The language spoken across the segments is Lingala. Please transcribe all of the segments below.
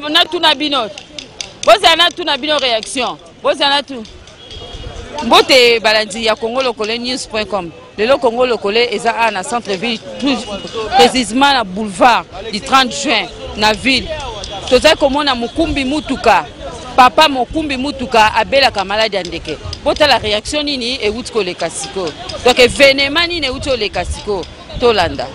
na tuna bino. Bozana tuna bino réaction. Bozana tout. Mbote balandi ya Congo Lokole news.com. Le Congo Lokole est à centre-ville, précisément na boulevard du 30 juin na ville. Toza komona Mukumbi Mutuka. Papa Mukumbi Mutuka abela kamaladi andeke. Bota la réaction nini e utko le kasiko. Donc événement nini e utko le kasiko. Tolanda.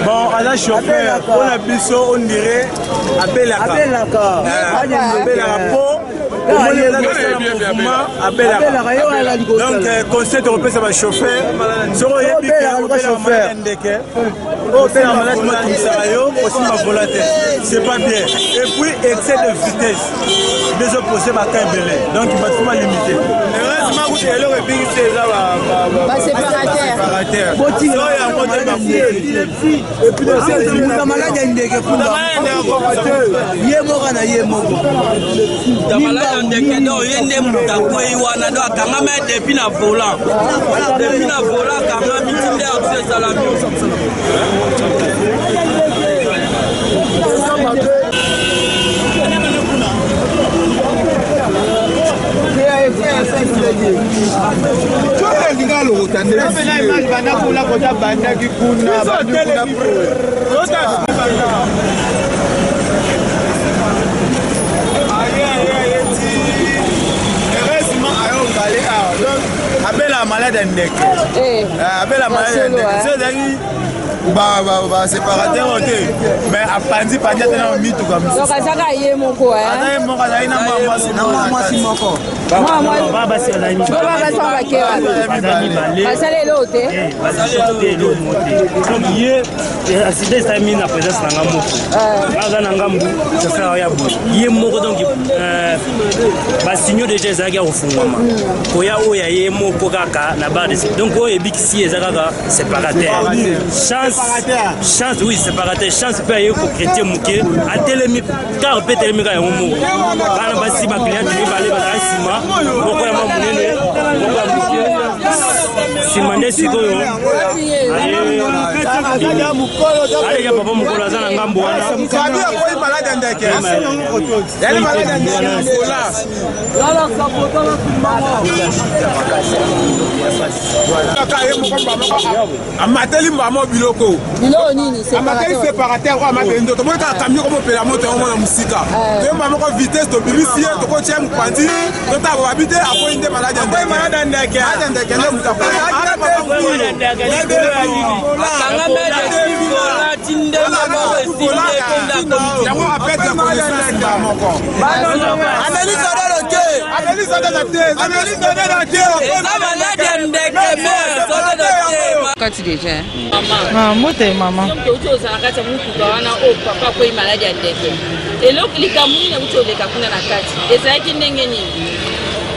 Bon, à la chauffeur, on a biso, on dirait Abelaka. Donc, conseil européen, ça va chauffer. C'est pas bien. Et puis, excès de vitesse. Les opposés va limiter. Donc, il va tout limiter. Abela malade ndeke. Abela malade ndeke. Bah séparateur ok mais à pandi pandi dans mitu comme ça. Donc azaka yemoko Azaka moko aina mama simoko. Baba si ala ni. Baba sa bakera. Basale lote. Basale lote moté. Donc hier accident ça mis na présence na ngambo. Aza na ngambo ça fait ya bo. Yemoko donc ba signaux déjà ezaka ofungwama. Koya oya yemoko kaka na ba donc oye bikisi ezaka séparateur. Chance oui séparateur chance peut y avoir chrétien mouké à télémi car peut télémi ka yomo bana basi ba client ni balé ba sima pourquoi ma munene pourquoi simande sikoyo ale ya papa mukolo azana ngambo wana sabi ko malade ndeke yale malade ndeke la sa photo la amateli mama biloko bilo nini séparateur wa matendo to moka camion comme pela moto on na musika to mama ko vitesse to bilisie to ko tiem pandi to ta ba habiter apo inde malade ndeke le mutapa Quand déjà maman t'es maman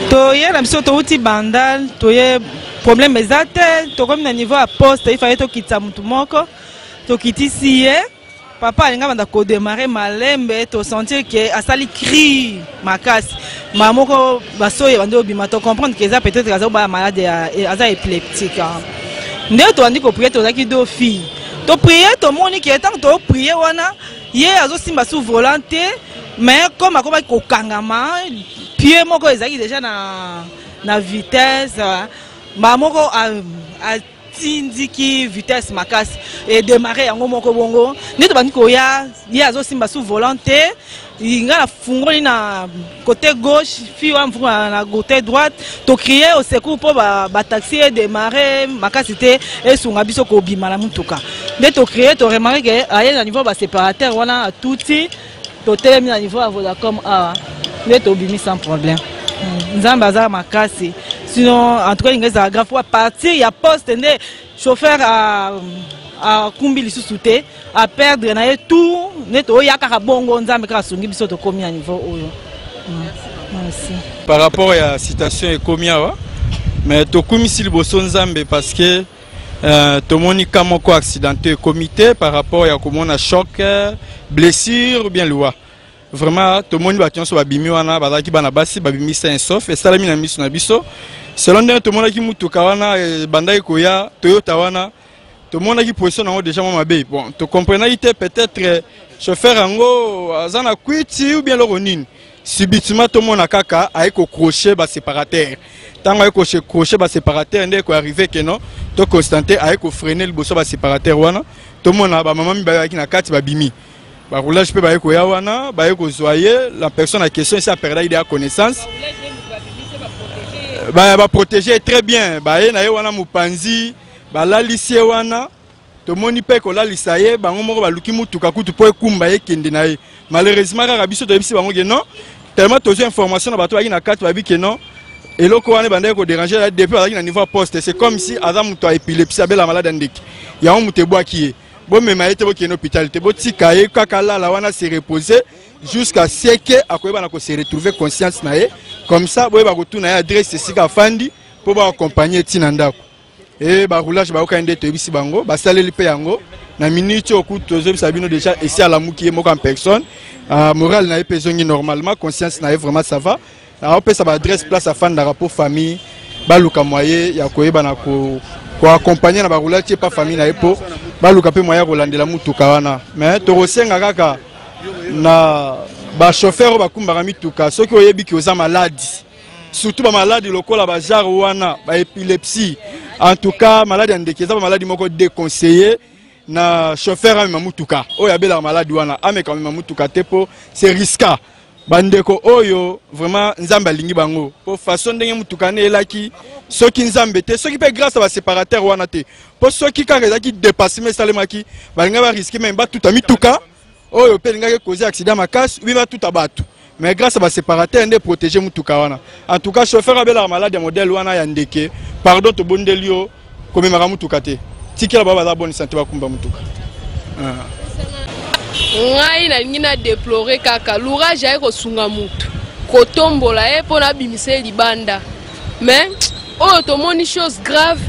to ye na biso to uti bandal to ye problème ezate to comme na niveau à poste il fallait to kitsa mutu moko to kitisi ye papa alinga banda ko démarrer malembe to sentir que asali cri makasi mamoko basoye bando bima to comprendre que ça peut-être aza ba malade aza épileptique nde to andi ko prier to zaki do fille to prier to moni que tant to prier wana ye azo simba sous volonté mais comme akoma kokangama pied moko ezaki déjà na vitesse ba moko a tindiki vitesse makasi et démarrer yango moko bongo nito bandi ko ya azo simba sous volonté inga fungoli na côté gauche fi wa mfunga na côté droite to crier au secours pour ba taxi démarrer makasi te et sunga biso ko bima la mutuka nde to crier to remarquer que aye na niveau ba séparateur wana touti to telemi na niveau à Vodacom a nde to bimi sans problème nzamba azara makasi. Sinon, en tout cas, il y a grave à partir, il y a poste, chauffeur à Kumbi sous-souté, à perdre, il y a tout, il y a bongo, il y a niveau. Merci. Par rapport à la citation de Komia, mais tu as mis le boson Zambé parce que tu as mis un accidenté comité par rapport à un choc, blessure ou bien loi. Vraiment, tout le monde va sur Babimi wana, bazaki bana basi, Babimi c'est un sauf et ça la mina misu na biso. Selon tout le monde qui mutuka wana, bandai koya, Toyota wana, tout le monde qui positionne en déjà mabe. Bon, tu comprends peut-être chauffeur ango azana kwiti ou bien le ronin. Subitement tout le monde a kaka avec crochet bas séparateur. Tant avec crochet bas séparateur, ndé ko arriver que non, to constater avec freiner le bosso bas séparateur wana. Tout le monde a ba maman mi ba ki na kati Babimi. Bah, roulage peut bailler koyawana, bailler kozoyer, la personne en question ça perdra idée à connaissance. Bah protéger très bien. Bah na yewana mupanzi, bah la lycée wana, to moni pe ko la lisaye, bah ngomoko ba luki mutuka kutu po ekumba ekende na ye. Malheureusement ka biso to bisi bango ke non, tellement tozo information na bato ba ki na carte ba bi ke non. Et loko wana bande ko déranger là depuis ba ki na niveau poste, c'est comme si adam to épilepsie abela malade ndeki. Ya on mutebwa ki bon mais maïté bo keno hôpital te bo tikaye kakala la wana se reposer jusqu'à ce que akoyeba na ko se retrouver conscience na ye comme ça boye ba ko tuna adresse sika fandi pour ba accompagner tinanda ko et ba roulage ba okande to bisi bango ba saleli pe yango na minute oku tozo bisabino déjà ici à la muki moko en personne moral na epezongi normalement conscience na vraiment ça va on peut ça ba adresse place à fanda rapport famille ba luka moyen ya koyeba na ko accompagner na ba roulage pas famille na epo baluka pe moya kolandela mutuka wana mais to rosenga kaka na ba chauffeur ba kumbara mituka soki oyebi ki oza malade surtout ba malade lokola ba jar wana ba épilepsie en tout cas malade andekeza ba malade moko déconseillé na chauffeur ama mutuka oyo abela malade wana ameka ma mutuka tepo c'est risqué bandeko oyo vraiment nzamba lingi bango po façon ndenge mutuka ne elaki soki nzambe te soki pe grâce à ba séparateur wana te po soki ka ezaki dépassement salemaki balinga ba risquer même ba tout a mituka oyo pe linga ke causer accident makasi oui ba tout a batu mais grâce à ba séparateur ndé protéger mutuka wana en tout cas chauffeur abela malade modèle wana ya ndeke pardon to bondelio comme mara mutuka te tikela baba za bonne santé ba kumba mutuka ngai na ngina déplorer kaka l'orage ay ko sunga mutu ko tombola e pona bimise libanda mais oh to moni chose grave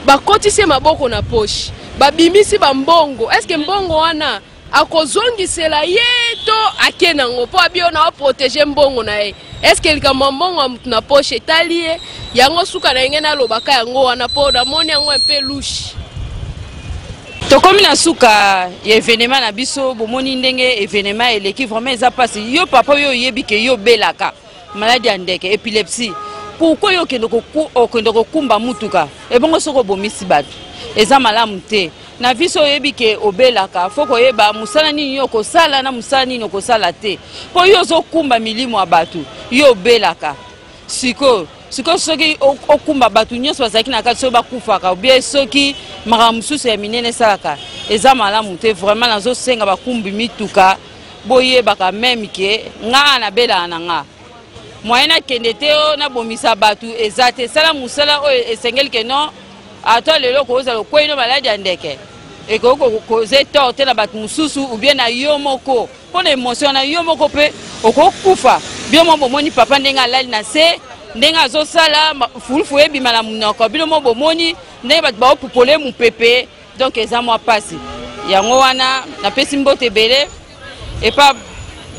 ba kotise maboko na poche ba bimisi ba mbongo est-ce que mbongo wana akozongisela yeto akenango po abiona o protéger mbongo na e est-ce que likama mbongo mutu na poche talie yango suka na ngena lobaka yango wana po na moni yango un peu louche. Tokomi na suka événement na biso bomoni ndenge événement eleki vraiment eza passe yo papa yo yebi ke yo belaka maladie andeke épilepsie pourquoi yo kendo ko kumba mutuka e bongo soko bomisi bato eza malamu te na biso yebi ke obelaka foko yeba musala nini yo ko sala na musala nini ko sala te po yo zo kumba milimo abatu yo belaka siko soki okumba batu nyonso bazaki na kati so bakufaka bien soki maramususu ya minene salaka eza malamu te vraiment nazo senga bakumbi mituka boyebaka même ke nga na bela na nga moyena kende te na bomisa batu eza te sala musala oyo esengeli ke non ato lelo ko ozalo kweno maladi andeke et ko causer tort te na batu mususu ou bien na yo moko pona émotion na yo moko pe okokufa bien mo bomoni papa ndenga lali na se ndenga azosala fulfu ebima na munoko bino mo bomoni ndenge bato baopupole mupepe donc eza mwa pasi yango wana napesi mbote bele epa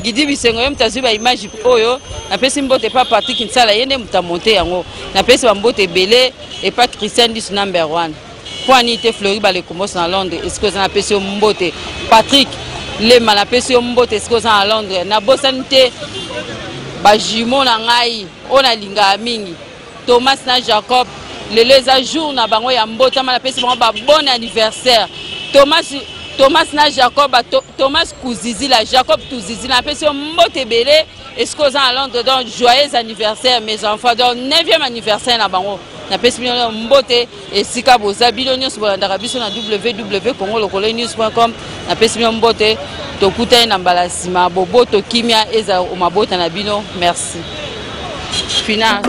Gidi Bisengo yo mutazwi ba image oyo napesi mbote pa Patrick Nsala yende mutamonte yango napesi ba mbote bele epa Christian Dis #1 poani te Flori ba le Combos na Londres est-ce que ça napesi mbote Patrick lema napesi yo mbote esika oza na Londres nabosani te bajumeau na ngai oyo nalingaka mingi Thomas na Jacob lelo eza jour na bango ya mbotama napesi bango babon anniversaire Thomas na Jacob Thomas Kuzizila Jacob Tuzizila napesi yo mbote ebele esika oza na Londres donc joyeux anniversaire mes enfants donc 9e anniversaire na bango napesi bino mbote esika boza bino nyonso bolandaka biso na www.congolocolonews.com napesi bino mbote tokutani na mbala nsima boboto kimia eza mabota na bino merci final